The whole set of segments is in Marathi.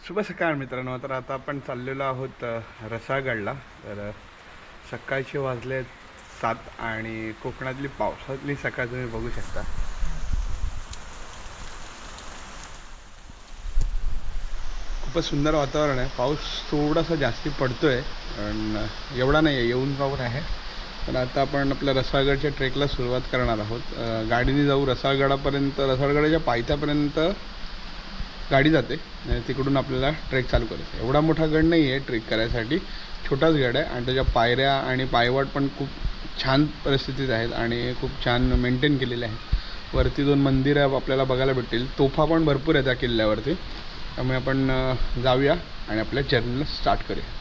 शुभ सकाळ मित्रांनो. तर आता आपण चाललेलो आहोत रसाळगडला. तर सकाळचे वाजले 7 आणि कोकणातली पावसातली सकाळ तुम्ही बघू शकता. खूपच सुंदर वातावरण आहे. पाऊस थोडासा जास्ती पडतोय पण एवढा नाही आहे, येऊन जाऊन आहे. पण आता आपण आपल्या रसाळगडच्या ट्रेकला सुरुवात करणार आहोत. गाडीने जाऊ रसाळगडापर्यंत. रसाळगडाच्या पायथ्यापर्यंत गाडी जाते आणि तिकडून आपल्याला ट्रेक चालू करायचं. एवढा मोठा गड नाही आहे ट्रेक करायसाठी, छोटाच गड आहे आणि त्याच्या पायऱ्या आणि पायवाट पण खूप छान परिस्थितीत आहेत आणि खूप छान मेंटेन केलेले आहेत. वरती 2 मंदिरं आपल्याला बघायला भेटतील. तोफा पण भरपूर आहे त्या किल्ल्यावरती. त्यामुळे आपण जाऊया आणि आपल्या जर्नीला स्टार्ट करूया.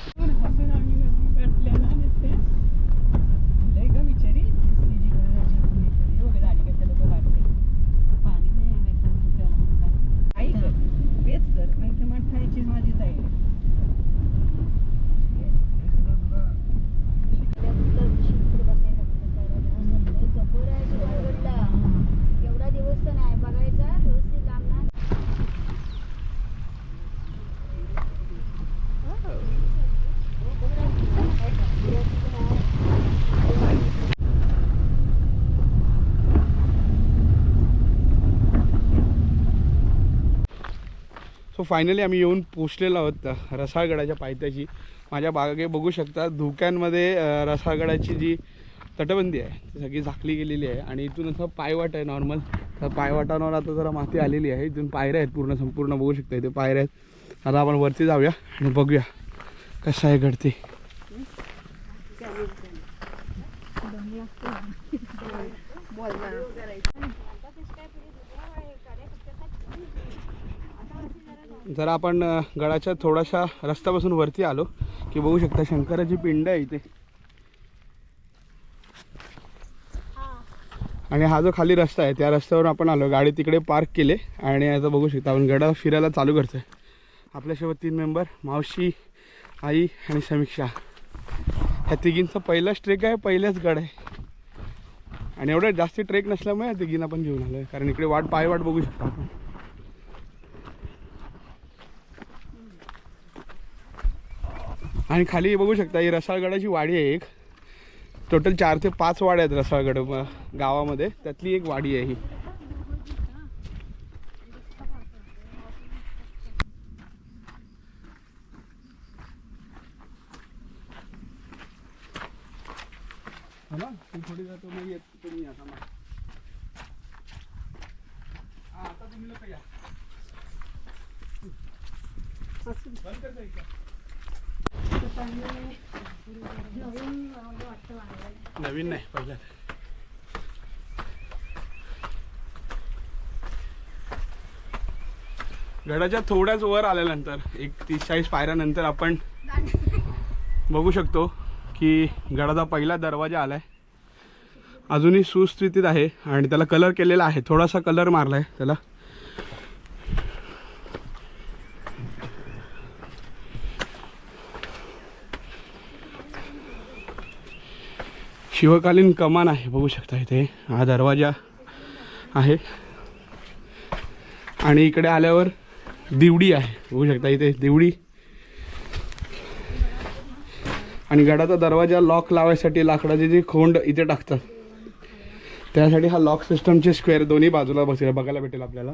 सो फायनली आम्ही येऊन पोचलेलो आहोत रसाळगडाच्या पायथ्याशी. माझ्या बागे बघू शकता धुक्यांमध्ये रसाळगडाची जी तटबंदी आहे ती सगळी झाकली गेलेली आहे आणि इथून असं पायवाट आहे नॉर्मल. तर पायवाटांवर आता जरा माती आलेली आहे. इथून पायऱ्या आहेत संपूर्ण बघू शकता. इथे पायऱ्या आहेत. आता आपण वरती जाऊया आणि बघूया कसं आहे गड ते. जरा आपण गडाच्या थोड्याशा रस्त्यापासून वरती आलो की बघू शकता शंकराची पिंड आहे इथे. आणि हा जो खाली रस्ता आहे त्या रस्त्यावर आपण आलो. गाडी तिकडे पार्क केले आणि आता बघू शकता आपण गडाला फिरायला चालू करतोय. आपल्यासोबत 3 मेंबर, मावशी, आई आणि समीक्षा. ह्या तिघींचा पहिलाच ट्रेक आहे, पहिलाच गड आहे आणि एवढं जास्ती ट्रेक नसल्यामुळे या तिघींना पण घेऊन आलो आहे. कारण इकडे पायवाट बघू शकता आपण. आणि खाली बघू शकता ही रसाळगडाची वाडी आहे एक. टोटल 4 ते 5 वाड्या आहेत रसाळगड गावामध्ये, त्यातली एक वाडी आहे ही. थोडी जातो मग येत तुम्ही आता तुम्ही लोक या. बंद करता येईल का? नवीन नाही पहिला. गडाच्या थोड्याच वर आल्यानंतर 30-40 पायऱ्यानंतर आपण बघू शकतो की गडाचा पहिला दरवाजा आलाय. अजूनही सुस्थितीत आहे आणि त्याला कलर केलेला आहे. थोडासा कलर मारलाय त्याला. शिवकालीन कमान आहे बघू शकता. इथे हा दरवाजा आहे आणि इकडे आल्यावर दिवडी आहे बघू शकता. इथे दिवडी आणि गडाचा दरवाजा लॉक लावायसाठी लाकडाची जी खोंड इथे टाकतात, त्यासाठी हा लॉक सिस्टमचे स्क्वेअर दोन्ही बाजूला बघायला भेटेल आपल्याला.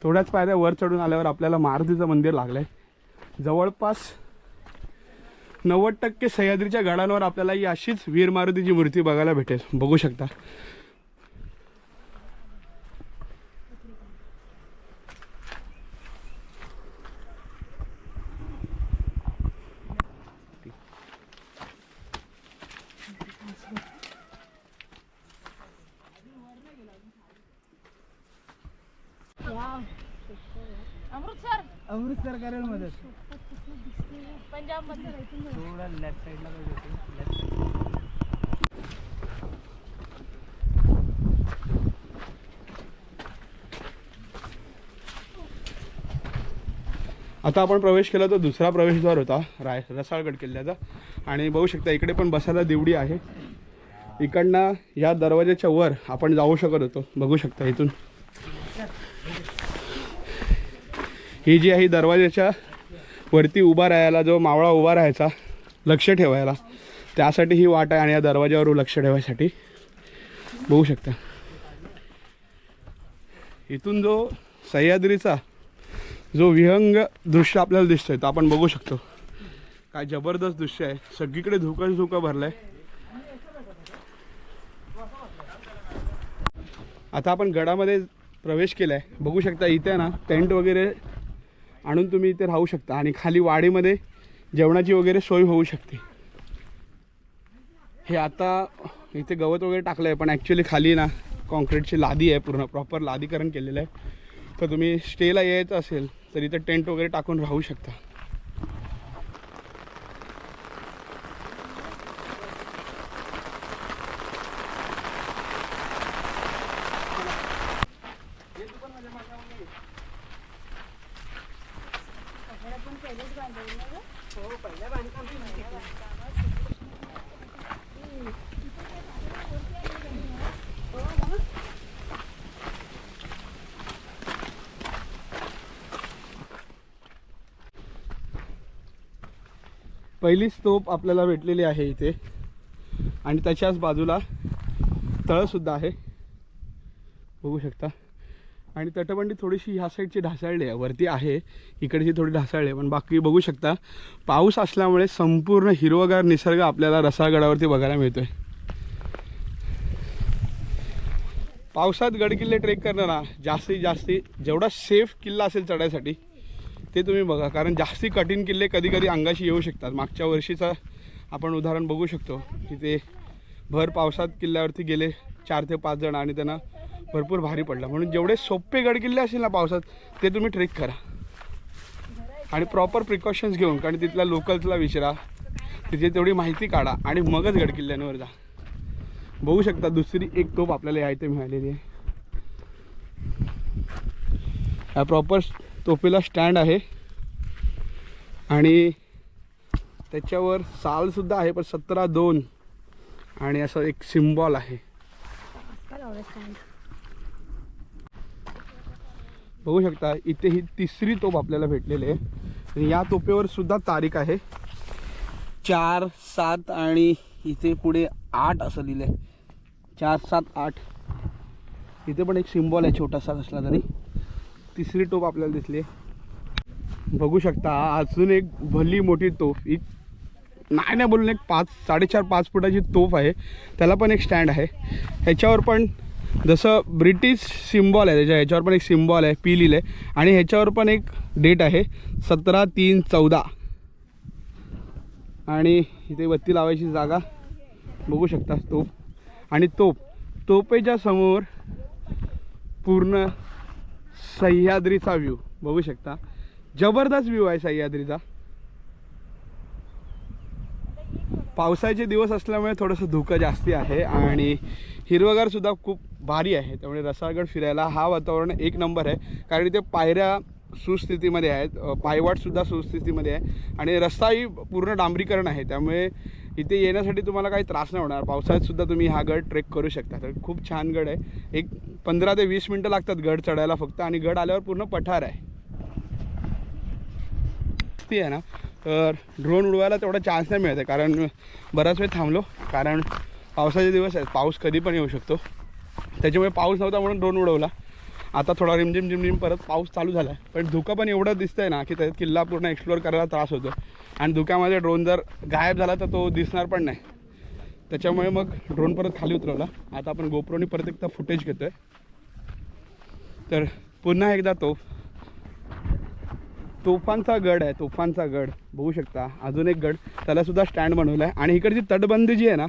थोड्याच पायऱ्या वर चढून आल्यावर आपल्याला मारुतीचं मंदिर लागलंय. जवळपास 90% सह्याद्रीच्या गडांवर आपल्याला ही अशीच वीर मारुतीची मूर्ती बघायला भेटेल बघू शकता. अमृतसर करेल मदत. पंजाब मध्ये थोडा लेफ्ट साइडला आता आपण प्रवेश केला तो दुसरा प्रवेशद्वार होता रसाळगड किल्ल्याचा. आणि बघू शकता इकडे पण बसायला दिवडी आहे. इकडनं या दरवाजाच्या वर आपण जाऊ शकत होतो बघू शकता. इथून ही जी आहे दरवाजाच्या वरती उभा राहायला, जो मावळा उभा राहायचा लक्ष ठेवायला, त्यासाठी ही वाट आहे. आणि या दरवाजावर लक्ष ठेवायसाठी बघू शकता. इथून जो सह्याद्रीचा जो विहंग दृश्य आपल्याला दिसतोय तो आपण बघू शकतो. काय जबरदस्त दृश्य आहे. सगळीकडे धुकंच धुकं भरलंय. आता आपण गडामध्ये प्रवेश केलाय. बघू शकता इथे ना टेंट वगैरे आणून तुम्ही इथे राहू शकता. आणि खाली वाडीमध्ये जेवणाची वगैरे सोय होऊ शकते. हे आता इथे गवत वगैरे टाकलं आहे, पण ॲक्च्युली खाली ना कॉन्क्रीटची लादी आहे, पूर्ण प्रॉपर लादीकरण केलेलं आहे. तर तुम्ही स्टेला यायचं असेल तर इथे टेंट वगैरे टाकून राहू शकता. पहिलीच तोफ आपल्याला भेटलेली आहे इथे. आणि त्याच्याच बाजूला तळंसुद्धा आहे, बघू शकता. आणि तटबंदी थोडीशी ह्या साईडची ढासळली आहे, वरती आहे, इकडची थोडी ढासळली आहे. पण बाकी बघू शकता पाऊस असल्यामुळे संपूर्ण हिरवगार निसर्ग आपल्याला रसाळगडावरती बघायला मिळतोय. पावसात गडकिल्ले ट्रेक करताना जास्तीत जास्त जेवढा सेफ किल्ला असेल चढायसाठी ते तुम्ही बघा. कारण जास्ती कठीण किल्ले कधी कधी अंगाशी येऊ शकतात. मागच्या वर्षीचं आपण उदाहरण बघू शकतो की ते भर पावसात किल्ल्यावरती गेले 4 ते 5 जण आणि त्यांना भरपूर भारी पडला. म्हणून जेवढे सोपे गडकिल्ले असतील ना पावसात ते तुम्ही ट्रेक करा. आणि प्रॉपर प्रिकॉशन्स घेऊन, कारण तिथल्या लोकल्सला विचारा, तिथे तेवढी माहिती काढा आणि मगच गडकिल्ल्यांवर जा. बघू शकता दुसरी एक तोफ आपल्याला या इथे मिळालेली आहे. हा प्रॉपर तोफीला स्टँड आहे आणि त्याच्यावर सालसुद्धा आहे, पण 17-2 आणि असं एक सिम्बॉल आहे. बघू शकता इथे ही तिसरी तोफ आपल्याला भेटलेली आहे. आणि या तोफेवर सुद्धा तारीख आहे 4, 7 आणि इथे पुढे 8 असं लिहिलं आहे. 4, 7, 8. इथे पण एक सिम्बॉल आहे छोटासा कसला तरी. तिसरी तोफ आपल्याला दिसली. बघू शकता अजून एक भली मोठी तोफ, ही नाही बोलून एक 4.5 फुटाची तोफ आहे. त्याला पण एक स्टँड आहे. ह्याच्यावर पण जसं ब्रिटिश सिम्बॉल आहे, ह्याच्यावर पण एक सिम्बॉल आहे, पी लिहिलं आहे. आणि ह्याच्यावर पण एक डेट आहे 17/3/14. आणि इथे बत्ती लावायची जागा बघू शकता तोफ. आणि तोफेच्या समोर पूर्ण सह्याद्रीचा व्ह्यू बघू शकता. जबरदस्त व्ह्यू आहे सह्याद्रीचा. पावसाचे दिवस असल्यामुळे थोडंसं धुकं जास्ती आहे आणि हिरवगार सुद्धा खूप भारी आहे. त्यामुळे रसाळगड फिरायला हा वातावरण एक नंबर आहे. कारण इथे पायऱ्या सुस्थितीमध्ये आहेत, पायवाटसुद्धा सुस्थितीमध्ये आहे आणि रस्ताही पूर्ण डांबरीकरण आहे. त्यामुळे इथे येण्यासाठी तुम्हाला काही त्रास नाही होणार. पावसाळ्यात सुद्धा तुम्ही हा गड ट्रेक करू शकता. तर खूप छान गड आहे. एक 15 ते 20 मिनटं लागतात गड चढायला फक्त. आणि गड आल्यावर पूर्ण पठार आहे. ती आहे ना, तर ड्रोन उडवायला तेवढा चान्स नाही मिळत आहे, कारण बराच वेळ थांबलो. कारण पावसाचे दिवस आहेत, पाऊस कधी पण येऊ शकतो. त्याच्यामुळे पाऊस नव्हता म्हणून ड्रोन उडवला. आता थोडा रिमझिम परत पाऊस चालू झाला आहे. पण धुकं पण एवढं दिसतंय ना की त्यात किल्ला पूर्ण एक्सप्लोअर करायला त्रास होतो. आणि धुक्यामध्ये ड्रोन जर गायब झाला तर तो दिसणार पण नाही. त्याच्यामुळे मग ड्रोन परत खाली उतरवला. आता आपण गोप्रोनी परत एकदा फुटेज घेतोय. तर पुन्हा एकदा तोफांचा गड आहे, तोफांचा गड बघू शकता. अजून एक गड, त्यालासुद्धा स्टँड बनवलं आहे. आणि इकडची तटबंदी जी आहे ना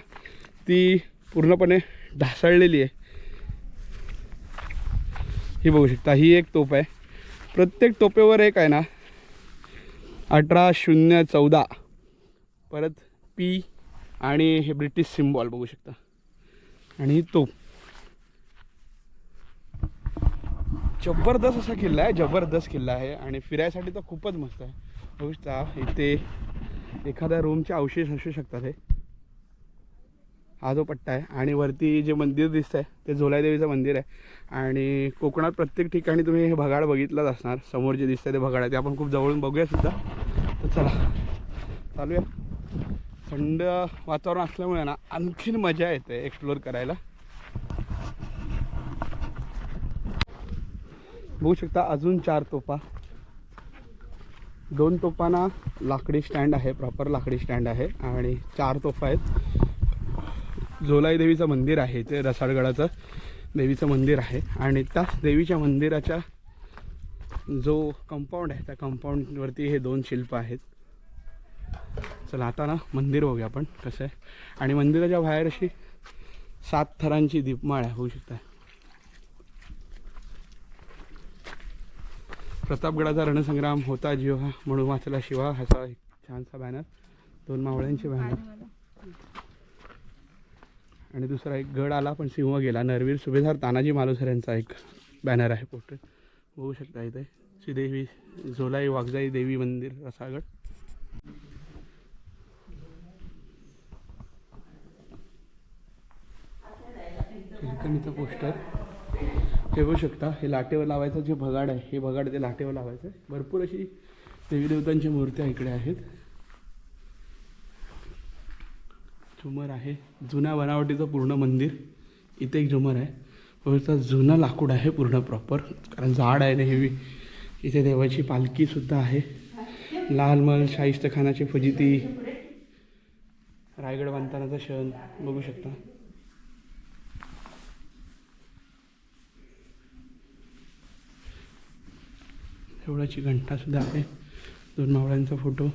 ती पूर्णपणे ढासळलेली आहे. ही बघू शकता, ही एक तोफ आहे. प्रत्येक तोफेवर एक आहे ना 18/0/14 परत पी आणि हे ब्रिटिश सिम्बॉल बघू शकता. आणि ही तोफ जबरदस्त असा किल्ला आहे, जबरदस्त किल्ला आहे. आणि फिरायसाठी तर खूपच मस्त आहे. बघू शकता इथे एखाद्या रूमचे अवशेष असू शकतात. हा जो पट्टा आहे आणि वरती जे मंदिर दिसतं आहे ते झोलाई देवीचं मंदिर आहे। आणि कोकणात प्रत्येक ठिकाणी तुम्ही हे भगाड बघितलंच असणार, समोर जे दिसतं ते भगाड आहे ते आपण खूप जवळून बघूया सुद्धा। तर चला चालूया। थंड वातावरण असल्यामुळे ना आणखीन मजा येते एक्सप्लोर करायला। बघू शकता अजून 4 तोफा, 2 तोफांना लाकडी स्टँड आहे, प्रॉपर लाकडी स्टँड आहे आणि 4 तोफा आहेत। झोलाई देवीचं मंदिर आहे ते, रसाळगडाचं देवीचं मंदिर आहे आणि त्याच देवीच्या मंदिराच्या जो कंपाऊंड आहे त्या कंपाऊंडवरती हे 2 शिल्प आहेत। चला आता ना मंदिर बघूया आपण कसं आहे। आणि मंदिराच्या बाहेर अशी 7 थरांची दीपमाळ आहे, होऊ शकता। प्रतापगडाचा रणसंग्राम होता जीवा म्हणून वाचला शिवा, असा एक छानसा बॅनर, 2 मावळ्यांचे बॅनर आणि दुसरा एक गड आला पण सिंह गेला, नरवीर सुभेदार तानाजी मालुसरे यांचा एक बॅनर आहे, पोस्टर बघू शकता इथे। श्रीदेवी झोलाई वाघजाई देवी मंदिर रसाळगड। इथं पोस्टर हे बघू शकता, हे लाटेवर लावायचं जे भगाड आहे हे भगाड ते लाटेवर लावायचं आहे। भरपूर अशी देवी देवतांची मूर्त्या इकडे आहेत, झुमर आहे, जुन्या बनावटीचं पूर्ण मंदिर। इथे एक झुमर आहे, बघा जुनं लाकूड आहे पूर्ण प्रॉपर, कारण झाड आहे ना हेवी। इथे देवाची पालखी सुद्धा आहे, लाल महल शाहिस्त खानाची फजिती, रायगड बांधतानाचा क्षण बघू शकता। एवढ्याची घंटा सुद्धा आहे, 2 मावळ्यांचा फोटो।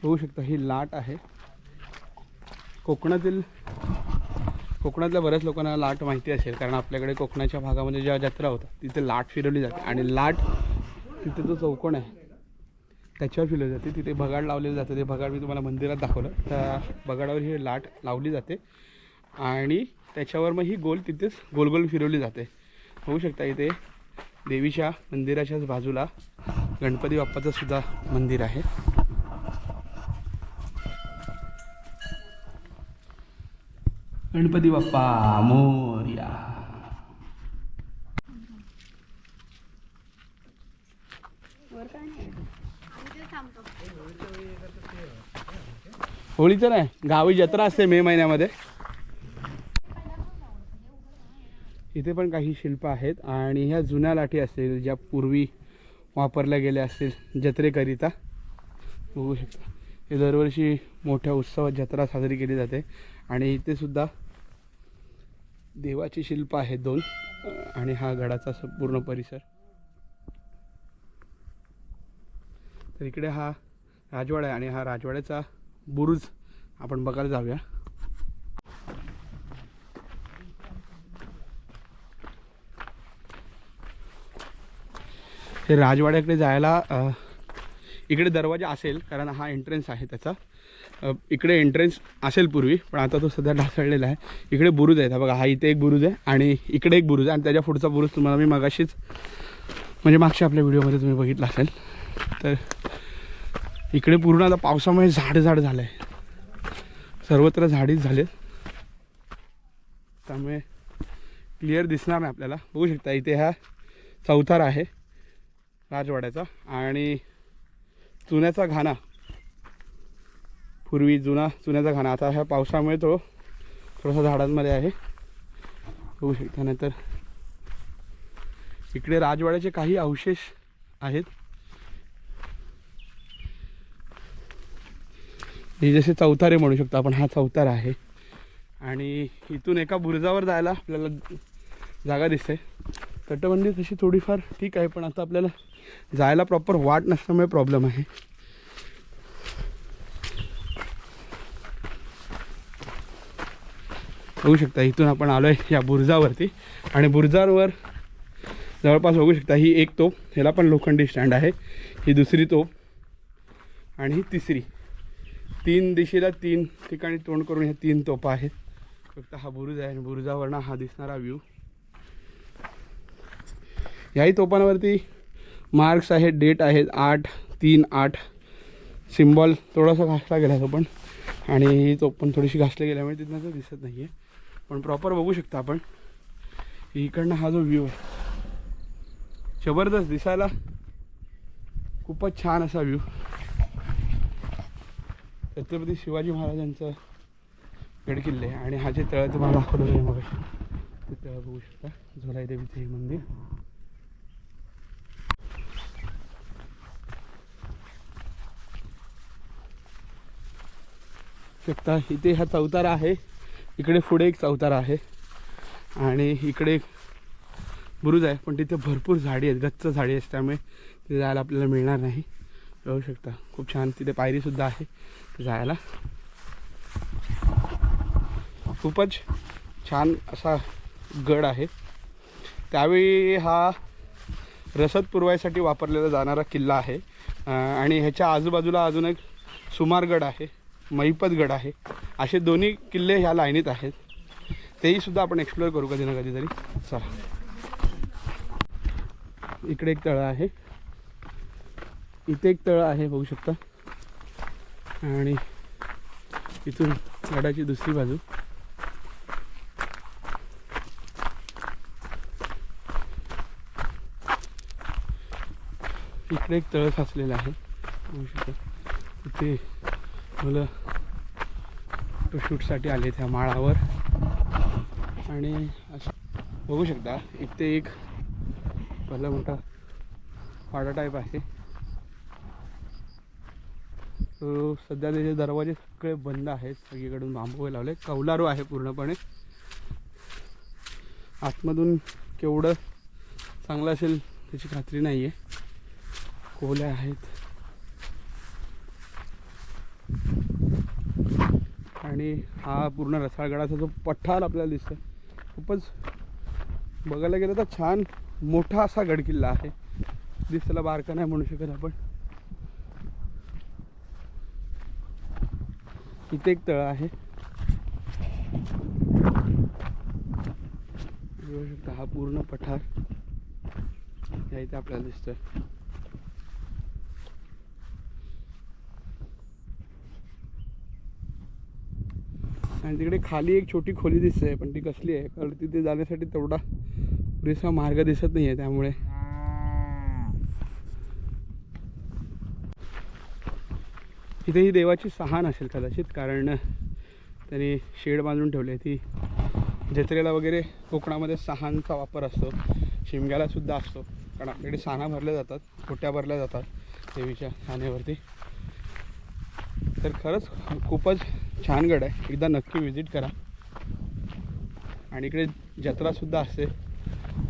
बघू शकता ही लाट आहे। कोकणातल्या बऱ्याच लोकांना लाट माहिती असेल, कारण आपल्याकडे कोकणाच्या भागामध्ये जेव्हा जत्रा होतात तिथे लाट फिरवली जाते आणि लाट तिथे जो चौकोन आहे त्याच्यावर फिरवली जाते। तिथे भगाड लावलेलं जातं, ते भगाड मी तुम्हाला मंदिरात दाखवलं, त्या भगाडावर ही लाट लावली जाते आणि त्याच्यावर मग ही गोल तिथेच गोल गोल फिरवली जाते। होऊ शकता इथे देवीच्या मंदिराच्याच बाजूला गणपती बाप्पाचं सुद्धा मंदिर आहे। गणपती बाप्पा मोरया। होळीचं नाही, गावी जत्रा असते मे महिन्यामध्ये। इथे पण काही शिल्प आहेत आणि ह्या जुन्या लाठी असतील ज्या पूर्वी वापरल्या गेल्या असतील जत्रेकरिता, बघू शकता। हे दरवर्षी मोठ्या उत्सवात जत्रा साजरी केली जाते आणि इथे सुद्धा देवाची शिल्प आहेत 2 आणि हा गडाचा पूर्ण परिसर। तर इकडे हा राजवाडा आहे आणि हा राजवाड्याचा बुरुज आपण बघायला जाऊया। हे राजवाड्याकडे जायला इकडे दरवाजा असेल, कारण हा एंट्रन्स आहे त्याचा। इकडे एंट्रन्स असेल पूर्वी, पण आता तो सध्या ढासळलेला आहे। इकडे बुरुज आहे, बघा हा इथे एक बुरुज आहे आणि इकडे एक बुरुज आहे आणि त्याच्या पुढचा बुरुज तुम्हाला मी मगाशीच म्हणजे मागच्या आपल्या व्हिडिओमध्ये तुम्ही बघितला असेल। तर इकडे पूर्ण आता पावसामुळे झाड झालं आहे, सर्वत्र झाडीच झाले, त्यामुळे क्लिअर दिसणार नाही आपल्याला। बघू शकता इथे हा चौथार आहे राजवाड्याचा आणि चुन्याचा घाणा, पूर्वी चुन्याचा घाणा, आता ह्या पावसामुळे तो थोडासा झाडांमध्ये आहे, बघू शकता। नंतर इकडे राजवाड्याचे काही अवशेष आहेत, हे जसे चौतारे म्हणू शकतो आपण, हा चौतारा आहे आणि इथून एका बुरुजावर जायला आपल्याला जागा दिसते। तटबंदी तशी थोडीफार ठीक आहे, पण आता आपल्याला जायला प्रॉपर वाट नसल्यामुळे प्रॉब्लेम आहे। बघू शकता इथून आपण आलो आहे या बुरुजावरती आणि बुरुजावर जवळपास बघू शकता ही एक तोफ, ह्याला पण लोखंडी स्टँड आहे, ही दुसरी तोफ आणि ही तिसरी. 3 दिशेला 3 ठिकाणी तोंड करून ह्या 3 तोफा आहेत. फक्त हा बुरुज आहे आणि बुरुजावरनं हा दिसणारा व्ह्यू. याही तोफांवरती मार्क्स आहेत, डेट आहेत 8/3/8. सिम्बॉल थोडासा घासला गेला तो पण, आणि ही तोफ पण थोडीशी घासली गेल्यामुळे तिथनं तर दिसत नाही आहे. पण प्रॉपर बघू शकता आपण इकडनं हा जो व्ह्यू आहे जबरदस्त, दिसायला खूपच छान असा व्ह्यू. छत्रपती शिवाजी महाराजांचं गडकिल्ले आणि हा जे तळ तुम्हाला दाखवलं आहे मग ते तळ बघू शकता. झोलाई देवीचं हे मंदिर. शकता इथे हा चौतारा आहे, इकडे पुढे एक चौतारा आहे आणि इकडे एक बुरुज आहे, पण तिथे भरपूर झाडी आहेत, गच्च झाडी आहेत, त्यामुळे तिथे जायला आपल्याला मिळणार नाही. बघू शकता खूप छान तिथे पायरीसुद्धा आहे जायला. खूपच छान असा गड आहे. त्यावेळी हा रसद पुरवायसाठी वापरलेला जाणारा किल्ला आहे आणि ह्याच्या आजूबाजूला अजून एक सुमारगड आहे, महिपतगड आहे. असे दोन्ही किल्ले ह्या लाईनीत आहेत, तेही सुद्धा आपण एक्सप्लोअर करू कधी ना कधीतरी. चला, इकडे एक तळं आहे, इथे एक तळं आहे बघू शकता, आणि इथून गडाची दुसरी बाजू. इकडे एक तळ साचलेलं आहे बघू शकता. इथे मुलं शूटसाठी आले त्या माळावर, आणि असं बघू शकता इथे एक भला मोठा वाडा टाईप आहे. तो सध्या त्याचे दरवाजे सगळे बंद आहेत, सगळीकडून बांबू लावले, कौलारू आहे पूर्णपणे. आतमधून केवढं चांगलं असेल त्याची खात्री नाही आहे, कोल्या आहेत. आणि हा पूर्ण रसाळगडाचा जो पठार आपल्याला दिसतो, खूपच बघायला गेलं तर छान मोठा असा गडकिल्ला आहे. दिसायला बारका नाही म्हणू शकत आपण. इथे एक तळ आहे बघू शकता. हा पूर्ण पठार या इथे आपल्याला दिसतोय. आणि तिकडे खाली एक छोटी खोली दिसते, पण ती कसली आहे कारण तिथे जाण्यासाठी तेवढा पुरेसा मार्ग दिसत नाही आहे, त्यामुळे इथे ही देवाची सहान असेल कदाचित, कारण त्यांनी शेड बांधून ठेवली आहे. ती जत्रेला वगैरे कोकणामध्ये सहानचा वापर असतो, शिमग्याला सुद्धा असतो, कारण आपल्याकडे साना भरल्या जातात, खोट्या भरल्या जातात देवीच्या सानेवरती. तर खरंच खूपच छान गड आहे, एकदा नक्की व्हिजिट करा. आणि इकडे जत्रासुद्धा असते,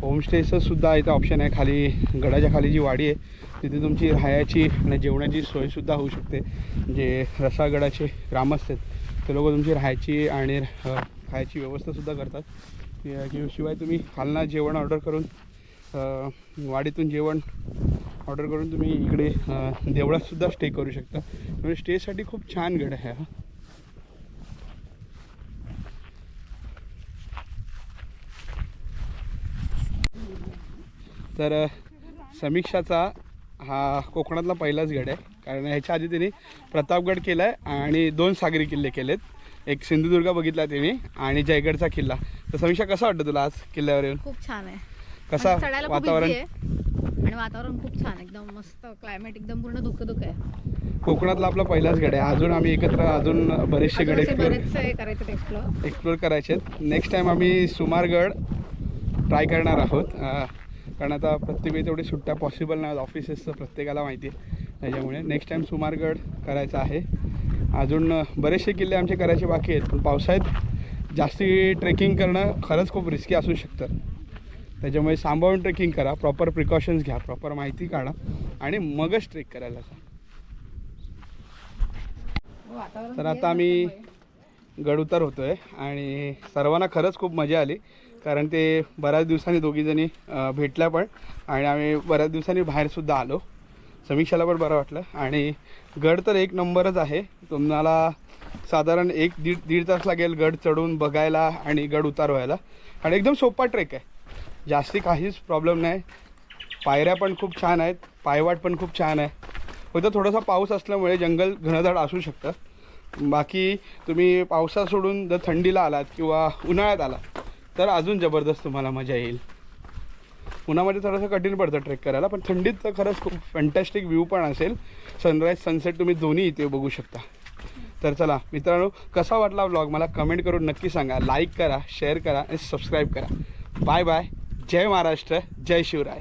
होमस्टेचं सुद्धा इथं ऑप्शन आहे. खाली गडाच्या खाली जी वाडी आहे तिथे तुमची राहायची आणि जेवणाची सोयसुद्धा होऊ शकते. जे रसाळगडाचे ग्रामस्थ आहेत ते लोक तुमची राहायची आणि खायची व्यवस्थासुद्धा करतात. शिवाय तुम्ही खालना जेवण ऑर्डर करून, वाडीतून जेवण ऑर्डर करून तुम्ही इकडे देवळातसुद्धा स्टे करू शकता. म्हणजे स्टेसाठी खूप छान गड आहे हा. तर समीक्षाचा हा कोकणातला पहिलाच गड आहे, कारण ह्याच्या आधी त्यांनी प्रतापगड केला आहे आणि 2 सागरी किल्ले केलेत. एक सिंधुदुर्ग बघितला त्यांनी आणि जयगडचा किल्ला. तर समीक्षा, कसं वाटतं तुला आज किल्ल्यावर येऊन? खूप छान आहे. कसा वातावरण? आणि वातावरण खूप छान, एकदम मस्त क्लायमेट, एकदम पूर्ण धुकं आहे. कोकणातला आपला पहिलाच गड आहे. अजून आम्ही एकत्र अजून बरेचसे गड एक्सप्लोर करायचे आहेत. नेक्स्ट टाइम आम्ही सुमारगड ट्राय करणार आहोत, कारण आता प्रत्येक वेळी तेवढी सुट्ट्या पॉसिबल नाही, ऑफिसेसचं प्रत्येकाला माहिती आहे. त्याच्यामुळे नेक्स्ट टाइम सुमारगड करायचा आहे. अजून बरेचसे किल्ले आमचे करायचे बाकी आहेत, पण पावसाळ्यात जास्ती ट्रेकिंग करणं खरंच खूप रिस्की असू शकतं. त्याच्यामुळे सांभाळून ट्रेकिंग करा, प्रॉपर प्रिकॉशन्स घ्या, प्रॉपर माहिती काढा आणि मगच ट्रेक करायला जा. तर आता आम्ही गड उतार होतो आहे आणि सर्वांना खरंच खूप मजा आली कारण ते बऱ्याच दिवसांनी दोघीजणी भेटल्या पण आणि आम्ही बऱ्याच दिवसांनी बाहेरसुद्धा आलो. समीक्षाला पण बरं वाटलं आणि गड तर एक नंबरच आहे. तुम्हाला साधारण दीड तास लागेल गड चढून बघायला आणि गड उतार व्हायला आणि एकदम सोपा ट्रेक आहे. जास्ती काहीच प्रॉब्लेम नाही. पायऱ्या पण खूप छान आहेत, पायवाट पण खूप छान आहे. फक्त थोडासा पाऊस असल्यामुळे जंगल घनदाट असू शकतं. बाकी तुम्ही पावसात सोडून जर थंडीला आलात किंवा उन्हाळ्यात आलात तर अजून जबरदस्त तुम्हाला मजा येईल. उन्हामध्ये थोडंसं कठीण पडतं ट्रेक करायला पण थंडीत तर खरंच खूप फॅन्टॅस्टिक व्ह्यू पण असेल. सनराईज सनसेट तुम्ही दोन्ही इथे बघू शकता. तर चला मित्रांनो, कसा वाटला व्लॉग मला कमेंट करून नक्की सांगा. लाईक करा, शेअर करा आणि सबस्क्राईब करा. Bye bye. जय महाराष्ट्र, जय शिवराय.